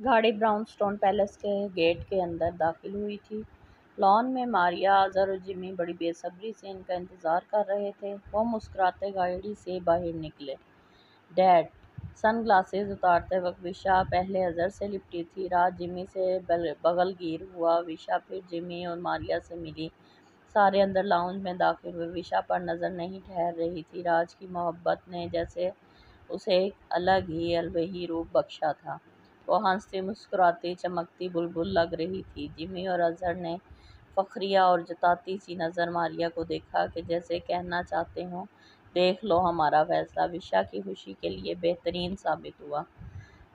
गाड़ी ब्राउनस्टोन पैलेस के गेट के अंदर दाखिल हुई थी। लॉन में मारिया, अज़र और जिमी बड़ी बेसब्री से इनका इंतज़ार कर रहे थे। वो मुस्कुराते गाड़ी से बाहर निकले। डैड! सनग्लासेस उतारते वक्त विशा पहले अज़र से लिपटी थी। राज जिमी से बगलगीर हुआ। विशा फिर जिमी और मारिया से मिली। सारे अंदर लाउंज में दाखिल हुए। विशा पर नज़र नहीं ठहर रही थी। राज की मोहब्बत ने जैसे उसे एक अलग ही अलवही रूप बख्शा था। वो हंसती, मुस्कुराती, चमकती बुलबुल लग रही थी। जिमी और अज़हर ने फ़ख्रिया और जताती सी नज़र मारिया को देखा कि जैसे कहना चाहते हों, देख लो हमारा फैसला विशा की खुशी के लिए बेहतरीन साबित हुआ।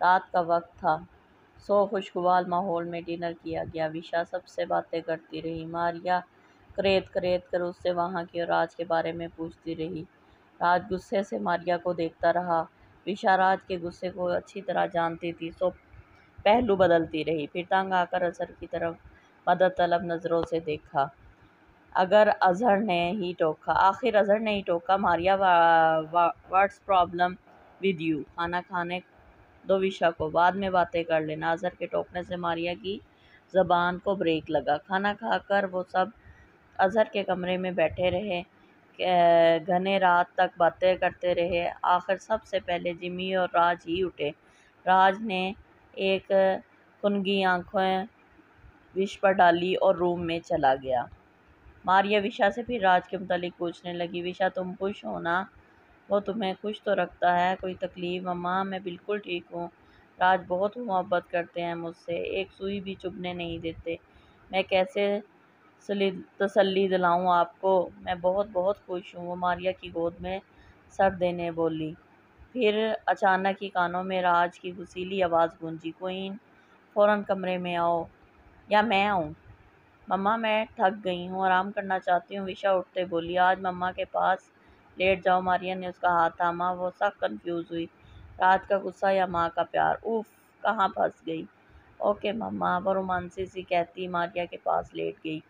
रात का वक्त था, सो खुशगवार माहौल में डिनर किया गया। विशा सबसे बातें करती रही। मारिया करेद करेद कर उससे वहाँ की और राज के बारे में पूछती रही। राज गुस्से से मारिया को देखता रहा। विशा राज के गुस्से को अच्छी तरह जानती थी, सो पहलू बदलती रही। फिर तंग आकर अज़हर की तरफ मदद तलब नज़रों से देखा। आखिर अज़हर ने ही टोका, Maria what's problem with you? खाना खाने दो विशा को, बाद में बातें कर लेना। अज़हर के टोकने से मारिया की ज़बान को ब्रेक लगा। खाना खाकर वो सब अज़हर के कमरे में बैठे रहे। घने रात तक बातें करते रहे। आखिर सबसे पहले जिमी और राज ही उठे। राज ने एक कुनगी आंखें विश पर डाली और रूम में चला गया। मारिया विशा से फिर राज के मुतालिक पूछने लगी। विशा, तुम खुश हो ना? वो तुम्हें खुश तो रखता है, कोई तकलीफ? मम्मा, मैं बिल्कुल ठीक हूँ। राज बहुत मोहब्बत करते हैं मुझसे, एक सुई भी चुभने नहीं देते। मैं कैसे तसल्ली दिलाऊं आपको? मैं बहुत बहुत खुश हूँ, वो मारिया की गोद में सर देने बोली। फिर अचानक ही कानों में राज की गुसीली आवाज़ गूंजी, क्वीन, फ़ौरन कमरे में आओ। या मैं आऊँ? मम्मा, मैं थक गई हूँ, आराम करना चाहती हूँ, विशा उठते बोली। आज मम्मा के पास लेट जाओ। मारिया ने उसका हाथ थामा। वो सख्त कंफ्यूज हुई। राज का गुस्सा या माँ का प्यार? उफ, कहाँ फंस गई। ओके मम्मा, वो रोमांसी सी कहती मारिया के पास लेट गई।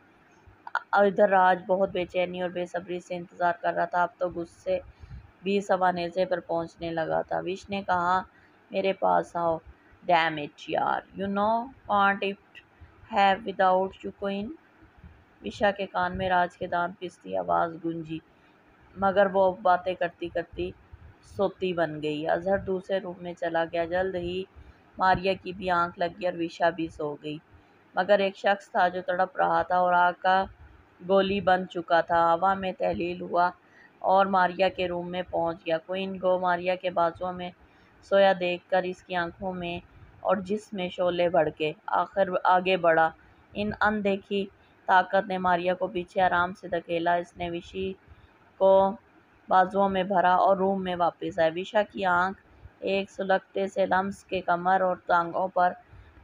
इधर राज बहुत बेचैनी और बेसब्री से इंतज़ार कर रहा था। अब तो गुस्से भी सवानेज़े पर पहुंचने लगा था। विश ने कहा, मेरे पास आओ। डैम इट यार, you know can't it have without you queen. विशा के कान में राज के दांत पिसती आवाज़ गूंजी, मगर वो बातें करती करती सोती बन गई। अज़हर दूसरे रूम में चला गया। जल्द ही मारिया की भी आंख लगी और विशा भी सो गई। मगर एक शख्स था जो तड़प रहा था और आग का गोली बन चुका था। हवा में तहलील हुआ और मारिया के रूम में पहुंच गया। क्वीन को मारिया के बाजुओं में सोया देखकर इसकी आंखों में और जिस्म में शोले भड़के। आखिर आगे बढ़ा। इन अनदेखी ताकत ने मारिया को पीछे आराम से धकेला। इसने विशी को बाजुओं में भरा और रूम में वापस आया। विशा की आंख एक सुलगते से लम्स के कमर और टांगों पर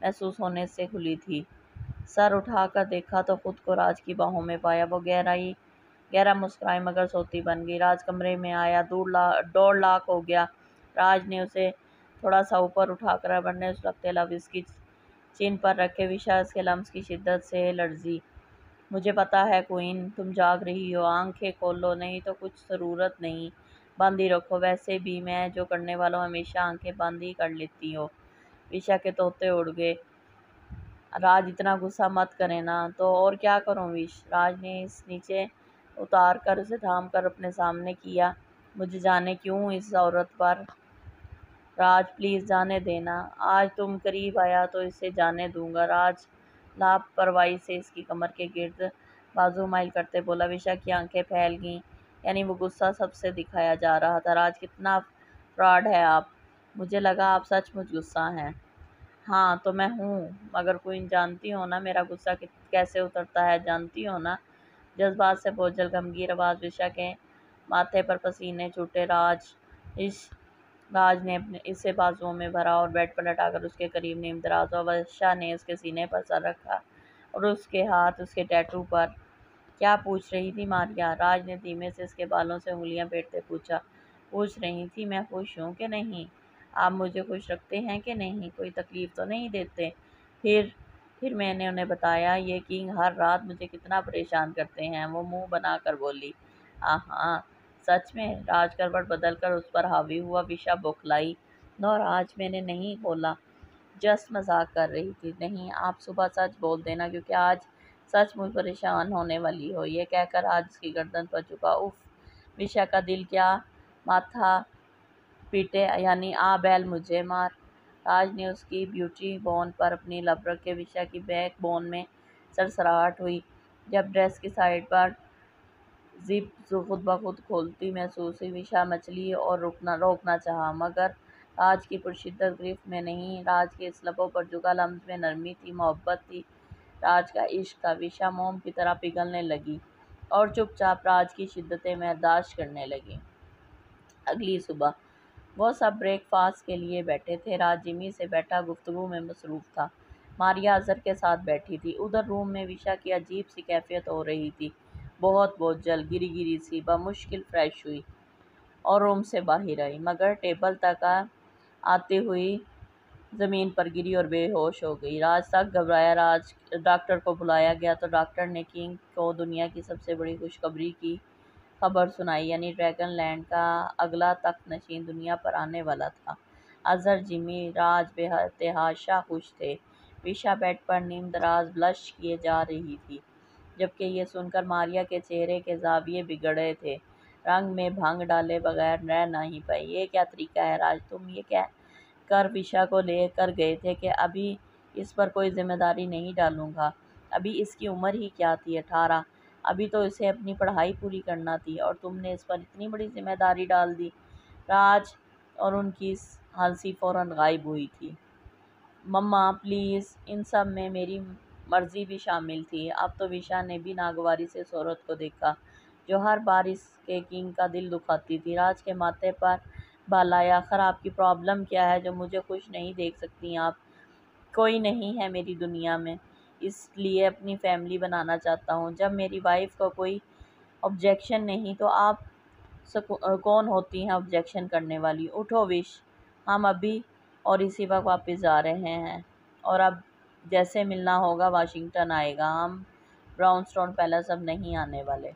महसूस होने से खुली थी। सर उठाकर देखा तो खुद को राज की बाहों में पाया। वो गहरा मुस्कुराई मगर सोती बन गई। राज कमरे में आया। डोर लॉक हो गया। राज ने उसे थोड़ा सा ऊपर उठाकर रबड़ ने सुलगते लफ्ज़ इसकी चिन पर रखे। विशा इसके लम्स की शिद्दत से लर्जी। मुझे पता है क्वीन, तुम जाग रही हो, आंखें खोलो, नहीं तो कुछ ज़रूरत नहीं, बंद ही रखो। वैसे भी मैं जो करने वाला हूँ हमेशा आंखें बंद ही कर लेती हो। विशा के तोते उड़ गए। राज, इतना गुस्सा मत करे ना। तो और क्या करूं विश? राज ने इस नीचे उतार कर उसे थाम कर अपने सामने किया। मुझे जाने क्यों इस औरत पर? राज, प्लीज़ जाने देना। आज तुम करीब आया तो इसे जाने दूंगा। राज लापरवाही से इसकी कमर के गिर्द बाजू माइल करते बोला। विशा की आंखें फैल गईं, यानी वो गुस्सा सबसे दिखाया जा रहा था। राज, कितना फ्रॉड है आप। मुझे लगा आप सचमुच गुस्सा हैं। हाँ तो मैं हूँ, मगर क्वीन जानती हो ना मेरा गुस्सा कैसे उतरता है, जानती हो ना? जज्बात से बोझल गमगीन आवाज़ विशा के माथे पर पसीने छूटे। राज ने अपने इसे बाजुओं में भरा और बेड पर लटाकर उसके करीब नीम दराज हुआ। विशा ने उसके सीने पर सर रखा और उसके हाथ उसके टैटू पर। क्या पूछ रही थी मारिया? राज ने धीमे से इसके बालों से उंगलियां फेरते पूछा। पूछ रही थी मैं खुश हूँ कि नहीं, आप मुझे खुश रखते हैं कि नहीं, कोई तकलीफ तो नहीं देते? फिर मैंने उन्हें बताया ये किंग हर रात मुझे कितना परेशान करते हैं। वो मुंह बनाकर बोली। हाँ, सच में? राज करवट बदल कर उस पर हावी हुआ। विशा बौखलाई। नो राज, मैंने नहीं बोला। जस्ट मजाक कर रही थी। नहीं, आप सुबह सच बोल देना, क्योंकि आज सचमुच परेशान होने वाली हो। ये कहकर राज उसकी गर्दन पर झुका। उफ, विशा का दिल क्या माथा पीटे, यानी आ बैल मुझे मार। राज ने उसकी ब्यूटी बोन पर अपनी लब रखे। विशा की बैक बोन में सरसराहट हुई जब ड्रेस की साइड पर जिप खुद ब खुद खोलती महसूस हुई। विशा मछली और रोकना चाहा, मगर राज की पुरशिद्दत गिरफ्त में नहीं। राज के इस लबों पर झुका लम्स में नरमी थी, मोहब्बत थी, राज का इश्क था। विशा मोम की तरह पिघलने लगी और चुपचाप राज की शिद्दतें बर्दाश्त करने लगी। अगली सुबह वो सब ब्रेकफास्ट के लिए बैठे थे। राज जिमी से बैठा गुफ्तगू में मसरूफ था। मारिया अजहर के साथ बैठी थी। उधर रूम में विशा की अजीब सी कैफियत हो रही थी, बहुत बोझल, गिरी गिरी सी। बमुश्किल फ्रेश हुई और रूम से बाहर आई, मगर टेबल तक आती हुई ज़मीन पर गिरी और बेहोश हो गई। राज तक घबराया। राज डॉक्टर को बुलाया गया तो डॉक्टर ने किंग को दुनिया की सबसे बड़ी खुशखबरी की खबर सुनाई, यानी ड्रैगन लैंड का अगला तख्त नशीन दुनिया पर आने वाला था। अजहर, जिमी, राज बेतहाशा खुश थे। विशा बेड पर नीम दराज ब्लश किए जा रही थी, जबकि ये सुनकर मारिया के चेहरे के ज़ाविये बिगड़े थे। रंग में भंग डाले बगैर रह नहीं पाई। ये क्या तरीका है राज, तुम ये क्या कर विशा को लेकर गए थे कि अभी इस पर कोई जिम्मेदारी नहीं डालूंगा। अभी इसकी उम्र ही क्या थी, 18। अभी तो इसे अपनी पढ़ाई पूरी करना थी और तुमने इस पर इतनी बड़ी जिम्मेदारी डाल दी। राज और उनकी हंसी फौरन गायब हुई थी। मम्मा प्लीज़, इन सब में मेरी मर्जी भी शामिल थी। अब तो विशा ने भी नागवारी से उस औरत को देखा जो हर बार इसके किंग का दिल दुखाती थी। राज के माथे पर बाल आया। आखिर आपकी प्रॉब्लम क्या है जो मुझे खुश नहीं देख सकती आप? कोई नहीं है मेरी दुनिया में, इसलिए अपनी फैमिली बनाना चाहता हूँ। जब मेरी वाइफ को कोई ऑब्जेक्शन नहीं तो आप कौन होती हैं ऑब्जेक्शन करने वाली? उठो विश, हम अभी और इसी वक्त वापस जा रहे हैं, और अब जैसे मिलना होगा वाशिंगटन आएगा, हम ब्राउनस्टोन पैलेस अब नहीं आने वाले।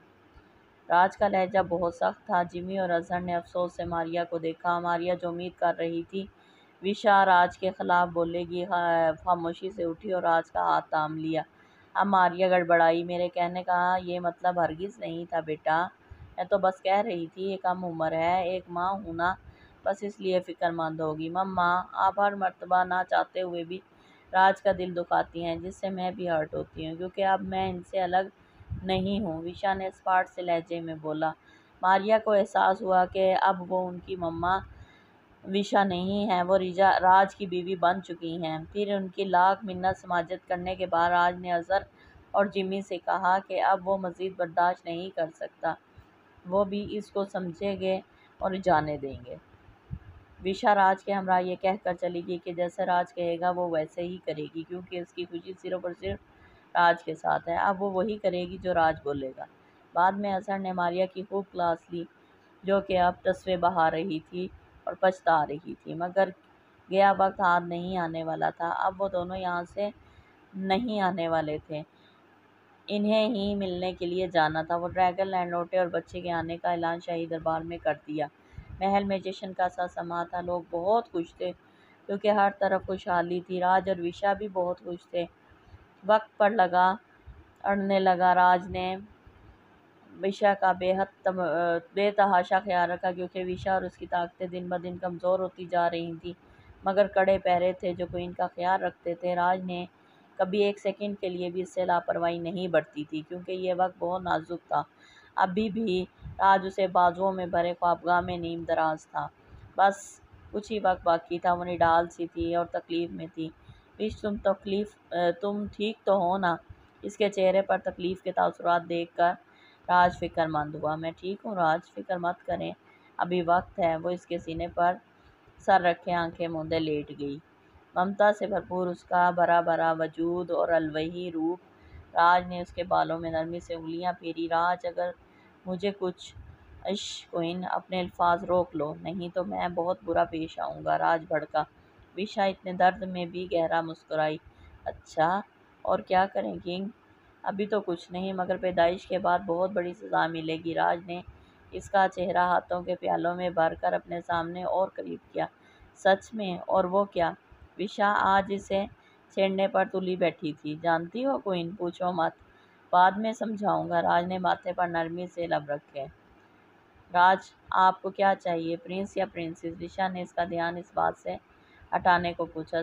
राज का लहजा बहुत सख्त था। जिमी और अजहर ने अफसोस से मारिया को देखा। मारिया जो उम्मीद कर रही थी विशा राज के खिलाफ बोलेगी, खामोशी से उठी और राज का हाथ थाम लिया। अब मारिया गड़बड़ाई। मेरे कहने का ये मतलब हरगिज़ नहीं था बेटा, मैं तो बस कह रही थी ये कम उम्र है, एक माँ हूँ ना, बस इसलिए फ़िक्रमंद होगी। मम्मा, आप हर मर्तबा ना चाहते हुए भी राज का दिल दुखाती हैं, जिससे मैं भी हर्ट होती हूँ, क्योंकि अब मैं इनसे अलग नहीं हूँ, विशा ने स्पार्ट से लहजे में बोला। मारिया को एहसास हुआ कि अब वो उनकी मम्मा विशा नहीं है, वो राज की बीवी बन चुकी हैं। फिर उनकी लाख मिन्नत समाजत करने के बाद राज ने अजहर और जिमी से कहा कि अब वो मज़ीद बर्दाश्त नहीं कर सकता, वो भी इसको समझेंगे और जाने देंगे। विशा राज के हमरा ये कहकर चली गई कि जैसे राज कहेगा वो वैसे ही करेगी, क्योंकि उसकी खुशी सिर्फ और सिर्फ राज के साथ है। अब वो वही करेगी जो राज बोलेगा। बाद में अजहर ने मारिया की खूब क्लास ली, जो कि अब तस्वे बहा रही थी और पछता रही थी, मगर गया वक्त हाथ नहीं आने वाला था। अब वो दोनों यहाँ से नहीं आने वाले थे, इन्हें ही मिलने के लिए जाना था। वो ड्रैगन लैंड लौटे और बच्चे के आने का ऐलान शाही दरबार में कर दिया। महल में जश्न का सा समा था। लोग बहुत खुश थे, क्योंकि हर तरफ खुशहाली थी। राज और विशा भी बहुत खुश थे। वक्त पर अड़ने लगा। राज ने विशा का बेतहाशा ख्याल रखा, क्योंकि विशा और उसकी ताकतें दिन ब दिन कमज़ोर होती जा रही थीं, मगर कड़े पहरे थे जो क्वीन का ख्याल रखते थे। राज ने कभी एक सेकंड के लिए भी इससे लापरवाही नहीं बरती थी, क्योंकि यह वक्त बहुत नाजुक था। अभी भी राज उसे बाजुओं में भरे ख्वाबगाह में नीम दराज था। बस कुछ ही वक्त बाकी था। वो निडाल सी थी और तकलीफ़ में थी। विश, तुम ठीक तो हो ना? इसके चेहरे पर तकलीफ़ के तासुरात देख कर राज फ़िक्रमंद हुआ। मैं ठीक हूँ राज, फ़िक्र मत करें, अभी वक्त है। वो इसके सीने पर सर रखे आंखें मूंदे लेट गई। ममता से भरपूर उसका भरा भरा वजूद और अलवही रूप। राज ने उसके बालों में नरमी से उंगलियां फेरी। राज, अगर मुझे कुछ क्वीन, अपने अल्फाज रोक लो, नहीं तो मैं बहुत बुरा पेश आऊँगा। राज भड़का। विशा इतने दर्द में भी गहरा मुस्कुराई। अच्छा, और क्या करें किंग? अभी तो कुछ नहीं, मगर पैदाइश के बाद बहुत बड़ी सज़ा मिलेगी। राज ने इसका चेहरा हाथों के प्यालों में भरकर अपने सामने और करीब किया। सच में? और वो क्या? विशा आज इसे छेड़ने पर तुली बैठी थी। जानती हो क्वीन, पूछो मत, बाद में समझाऊंगा। राज ने माथे पर नरमी से लब रखे। राज, आपको क्या चाहिए, प्रिंस या प्रिंसेस? विशा ने इसका ध्यान इस बात से हटाने को पूछा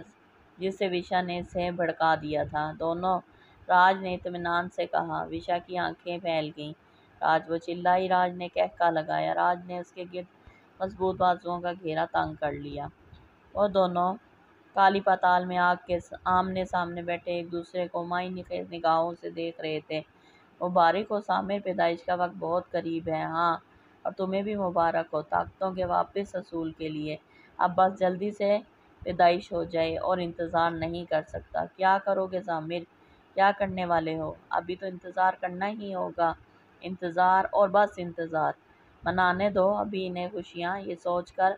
जिससे विशा ने इसे भड़का दिया था। दोनों, राज ने इत्मीनान से कहा। विशा की आंखें फैल गईं। राज, वो चिल्लाई। राज ने कहका लगाया। राज ने उसके गिर्द मजबूत बाजुओं का घेरा तंग कर लिया। वो दोनों काली पाताल में आग के आमने सामने बैठे एक दूसरे को मायूस निगाहों से देख रहे थे। मुबारक हो सामिर, पैदाइश का वक्त बहुत करीब है। हाँ, और तुम्हें भी मुबारक हो ताकतों के वापस असूल के लिए। अब बस जल्दी से पैदाइश हो जाए और इंतज़ार नहीं कर सकता। क्या करोगे सामिर, क्या करने वाले हो? अभी तो इंतज़ार करना ही होगा। इंतज़ार और बस इंतज़ार। मनाने दो अभी इन्हें खुशियाँ, ये सोचकर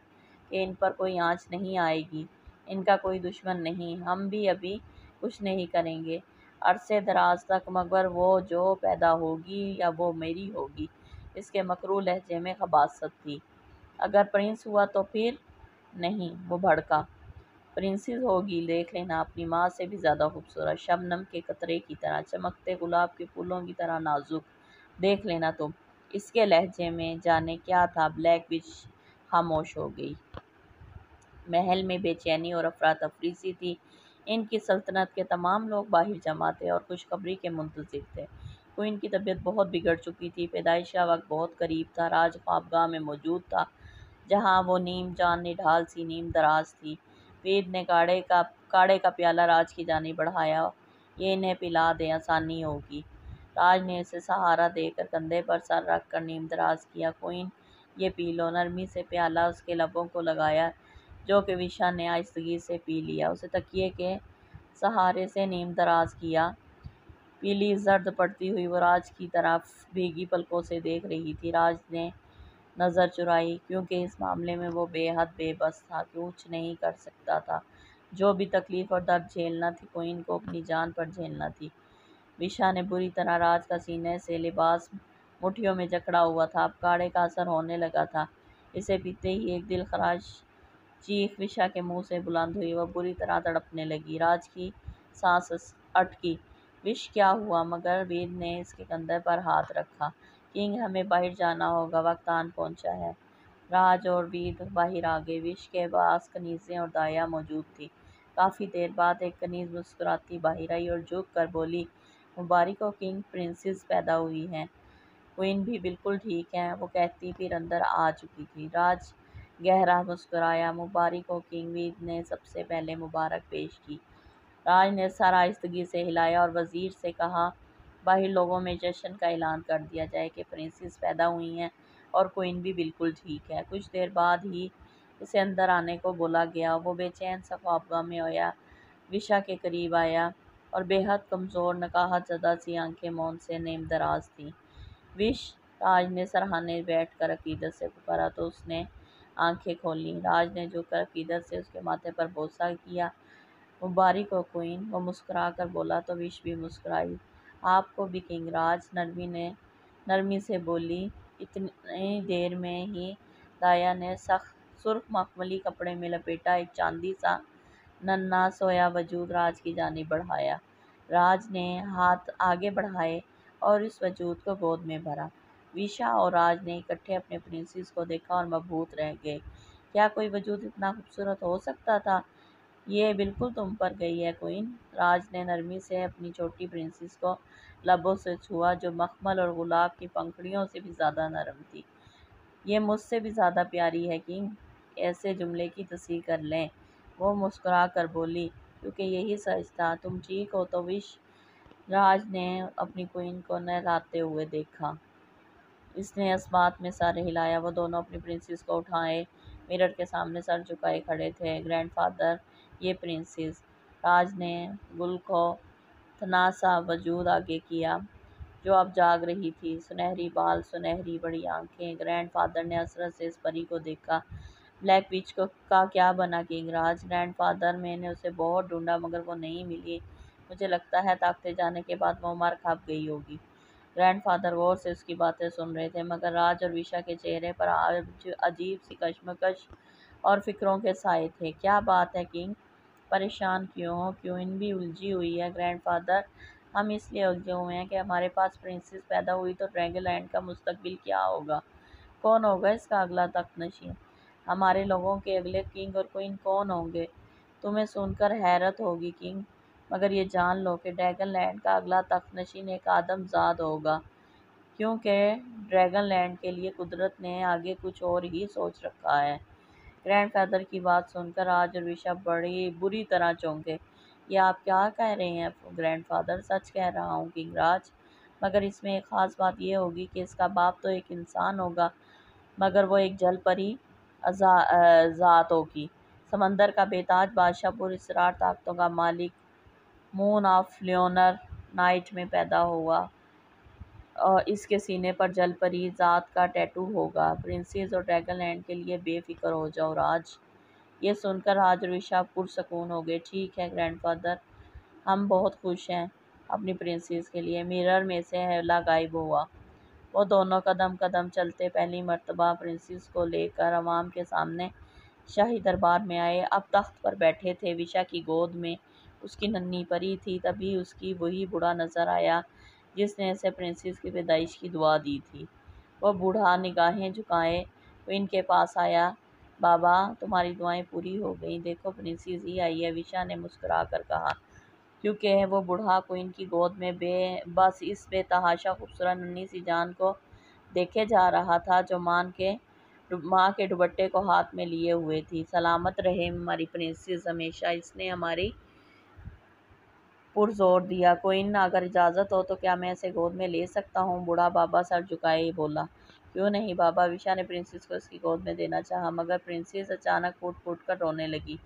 कि इन पर कोई आँच नहीं आएगी, इनका कोई दुश्मन नहीं। हम भी अभी कुछ नहीं करेंगे अरसे दराज तक, मगर वो जो पैदा होगी या वो मेरी होगी। इसके मकरू लहजे में खबासत थी। अगर प्रिंस हुआ तो फिर? नहीं, वो भड़का। प्रिंसेस होगी, देख लेना, अपनी माँ से भी ज़्यादा खूबसूरत, शबनम के कतरे की तरह, चमकते गुलाब के फूलों की तरह नाजुक, देख लेना तुम। इसके लहजे में जाने क्या था। ब्लैक विच खामोश हो गई। महल में बेचैनी और अफरा तफरी सी थी। इनकी सल्तनत के तमाम लोग बाहर जमा थे और खुशखबरी के मुंतज़िर थे। क्वीन की तबीयत बहुत बिगड़ चुकी थी। पैदाइश का वक्त बहुत करीब था। राज ख्वाबगाह में मौजूद था, जहाँ वो नीम जान निढाल सी नीम दराज थी। वेद ने काढ़े का प्याला राज की जानिब बढ़ाया। ये इन्हें पिला दे, आसानी होगी। राज ने इसे सहारा देकर कंधे पर सर रख कर नीम दराज किया। क्वीन, ये पी लो। नरमी से प्याला उसके लबों को लगाया, जो कि विशा ने आहिस्तगी से पी लिया। उसे तकिए के सहारे से नीम दराज किया। पीली जर्द पड़ती हुई वो राज की तरफ भीगी पलकों से देख रही थी। राज ने नज़र चुराई, क्योंकि इस मामले में वो बेहद बेबस था, कुछ नहीं कर सकता था। जो भी तकलीफ और दर्द झेलना थी, क्वीन को अपनी जान पर झेलना थी। विशा ने बुरी तरह राज का सीने से लिबास मुट्ठियों में जकड़ा हुआ था। अब काढ़े का असर होने लगा था। इसे पीते ही एक दिल खराश चीख विशा के मुंह से बुलंद हुई। वह बुरी तरह तड़पने लगी। राज की सांस अटकी। विश, क्या हुआ? मगर वेद ने इसके कंधे पर हाथ रखा। किंग, हमें बाहर जाना होगा, वक्त आन पहुंचा है। राज और वेद बाहर आ गए। विश के पास कनीज़ें और दाया मौजूद थी। काफ़ी देर बाद एक कनीज़ मुस्कुराती बाहर आई और झुक कर बोली, मुबारक हो किंग, प्रिंसेस पैदा हुई हैं। क्वीन भी बिल्कुल ठीक है, वो कहती फिर अंदर आ चुकी थी। राज गहरा मुस्कुराया। मुबारक हो किंग, वेद ने सबसे पहले मुबारक पेश की। राज ने सर आहिस्तगी से हिलाया और वजीर से कहा, बाहर लोगों में जश्न का ऐलान कर दिया जाए कि प्रिंसेस पैदा हुई हैं और क्वीन भी बिल्कुल ठीक है। कुछ देर बाद ही इसे अंदर आने को बोला गया। वो बेचैन सा ख्वाबगाह में होया विशा के करीब आया और बेहद कमज़ोर नकाहत ज़दा सी आंखें मौन से नेम दराज थीं। विश, राज ने सराहने बैठ कर अकीदत से पुकारा तो उसने आंखें खोलीं। राज ने झुककर अकीदत से उसके माथे पर बोसा किया। मुबारक हो क्वीन, वो मुस्कुरा कर बोला तो विश भी मुस्कुराई। आपको भी किंग, राज नरमी से बोली। इतनी देर में ही दाया ने सख्त सुर्ख मखमली कपड़े में लपेटा एक चांदी सा नन्हा सोया वजूद राज की जानिब बढ़ाया। राज ने हाथ आगे बढ़ाए और इस वजूद को गोद में भरा। विशा और राज ने इकट्ठे अपने प्रिंसेस को देखा और मबहूत रह गए। क्या कोई वजूद इतना खूबसूरत हो सकता था? ये बिल्कुल तुम पर गई है क्वीन। राज ने नरमी से अपनी छोटी प्रिंसेस को लबों से छुआ, जो मखमल और गुलाब की पंखुड़ियों से भी ज़्यादा नरम थी। ये मुझसे भी ज़्यादा प्यारी है किंग, ऐसे जुमले की तस्दीक कर लें। वो मुस्कुरा कर बोली, क्योंकि यही सच था। तुम ठीक हो तो विश? राज ने अपनी क्वीन को नहलाते हुए देखा। इसने इस बात में सर हिलाया। वो दोनों अपनी प्रिंसेस को उठाए मिरर के सामने सर झुकाए खड़े थे। ग्रैंडफादर, ये प्रिंसेस। राज ने गुल को थनासा वजूद आगे किया, जो अब जाग रही थी। सुनहरी बाल, सुनहरी बड़ी आंखें। ग्रैंडफादर ने हसरत से इस परी को देखा। ब्लैक विच को का क्या बना किंग? राज, ग्रैंडफादर, मैंने उसे बहुत ढूंढा मगर वो नहीं मिली। मुझे लगता है ताकते जाने के बाद वो मर खप गई होगी। ग्रैंडफादर गौर से उसकी बातें सुन रहे थे, मगर राज और विशा के चेहरे पर आज अजीब सी कशमकश और फिक्रों के साए थे। क्या बात है किंग? परेशान क्यों हो? क्वीन भी उलझी हुई है ग्रैंडफादर। हम इसलिए उलझे हुए हैं कि हमारे पास प्रिंसेस पैदा हुई तो ड्रैगनलैंड का मुस्तकबिल क्या होगा? कौन होगा इसका अगला तख्तनशीं? हमारे लोगों के अगले किंग और क्वीन कौन होंगे? तुम्हें सुनकर हैरत होगी किंग, मगर ये जान लो कि ड्रैगनलैंड का अगला तख्तनशीं एक आदमजाद होगा, क्योंकि ड्रैगनलैंड के लिए कुदरत ने आगे कुछ और ही सोच रखा है। ग्रैंडफादर की बात सुनकर आज और विशा बड़ी बुरी तरह चौंके। ये आप क्या कह रहे हैं ग्रैंडफादर? सच कह रहा हूँ किंगराज, मगर इसमें एक खास बात यह होगी कि इसका बाप तो एक इंसान होगा, मगर वो एक जल परी ज़ात होगी। समंदर का बेताज बादशाह पुरस्कार ताकतों का मालिक मून ऑफ लियोनर नाइट में पैदा हुआ और इसके सीने पर जलपरी ज़ात का टैटू होगा। प्रिंसेस और ड्रैगनलैंड के लिए बेफिक्र हो जाओ राज। ये सुनकर राज और विशा पुरसकून हो गए। ठीक है ग्रैंडफादर, हम बहुत खुश हैं अपनी प्रिंसेस के लिए। मिरर में से हैला गायब हुआ। वो दोनों कदम कदम चलते पहली मर्तबा प्रिंसेस को लेकर अवाम के सामने शाही दरबार में आए। अब तख्त पर बैठे थे, विशा की गोद में उसकी नन्ही परी थी। तभी उसकी वही बूढ़ा नजर आया जिसने उसे प्रिंसेस की पैदाइश की दुआ दी थी। वह बूढ़ा निगाहें झुकाए क्वीन के पास आया। बाबा, तुम्हारी दुआएं पूरी हो गई, देखो प्रिंसेस ही आई है, विशा ने मुस्कुरा कर कहा, क्योंकि वो बूढ़ा क्वीन की गोद में बस इस बेतहाशा खूबसूरत नन्ही सी जान को देखे जा रहा था जो माँ के दुपट्टे को हाथ में लिए हुए थी। सलामत रहे हमारी प्रिंसेस हमेशा, इसने हमारी पुरजोर दिया। क्वीन, अगर इजाज़त हो तो क्या मैं इसे गोद में ले सकता हूँ? बूढ़ा बाबा सर झुकाए बोला। क्यों नहीं बाबा, विशा ने प्रिंसेस को उसकी गोद में देना चाहा, मगर प्रिंसेस अचानक फूट फूट कर रोने लगी।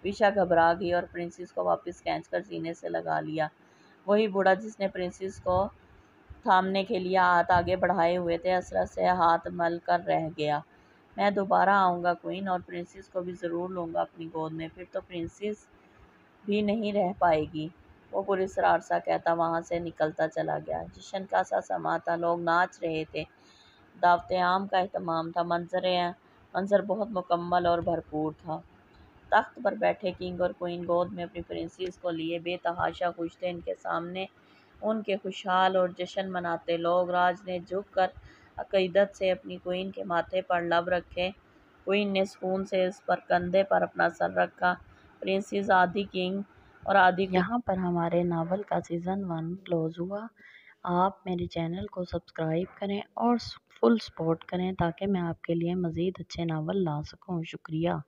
विशा घबरा गई और प्रिंसेस को वापस खींचकर सीने से लगा लिया। वही बूढ़ा जिसने प्रिंसेस को थामने के लिए हाथ आगे बढ़ाए हुए थे, हसरत से हाथ मल कर रह गया। मैं दोबारा आऊँगा क्वीन, और प्रिंसेस को भी ज़रूर लूँगा अपनी गोद में, फिर तो प्रिंसेस भी नहीं रह पाएगी। वो पुरस्कार सा कहता वहाँ से निकलता चला गया। जश्न का सा समा था, लोग नाच रहे थे, दावत आम का एहतमाम था। मंजर बहुत मुकम्मल और भरपूर था। तख्त पर बैठे किंग और क्वीन गोद में अपनी प्रिंसेस को लिए बेतहाशा खुश थे। इनके सामने उनके खुशहाल और जश्न मनाते लोग। राज ने झुक कर अकीदत से अपनी क्वीन के माथे पर लब रखे। क्वीन ने सुकून से इस पर कंधे पर अपना सर रखा। प्रिंसेस आदि किंग और आदि यहाँ पर हमारे नावल का सीज़न 1 क्लोज हुआ। आप मेरे चैनल को सब्सक्राइब करें और फुल सपोर्ट करें ताकि मैं आपके लिए मज़ीद अच्छे नावल ला सकूं। शुक्रिया।